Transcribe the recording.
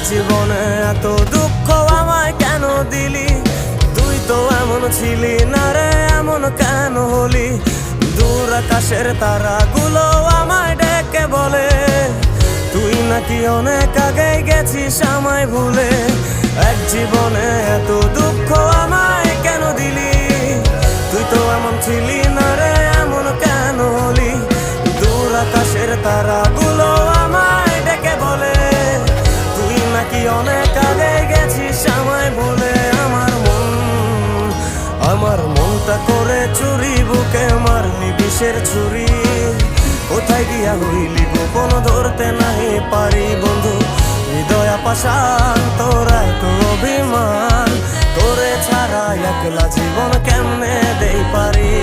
জীবনে এত দুঃখ আমায় কেন দিলি? তুই তো এমন ছিলি না রে, এমন কেন হলি? দূর আকাশের তারাগুলো আমায় ডেকে বলে তুই নাকি অনেক আগে গেছিস আমায় ভুলে। এক জীবনে এত দুঃখ আমায় কেন দিলি? তুই তো এমন ছিলি না রে, এমন কেন হলি? দূর আকাশের তারাগুলো আমায় ডেকে বলে তুই নাকি অনেক আগে গেছিস আমায় ভুলে। আমার মনটা করে চুরি, বুকে মারলি বিষের ছুরি। কোথায় গিয়া হইলি গোপন ধরতে নাহি পারি বন্ধু। হৃদয় পাষাণ তোরা তো অভিমান, তোরে ছাড়া একলা জীবন কেমনে দেই পারি।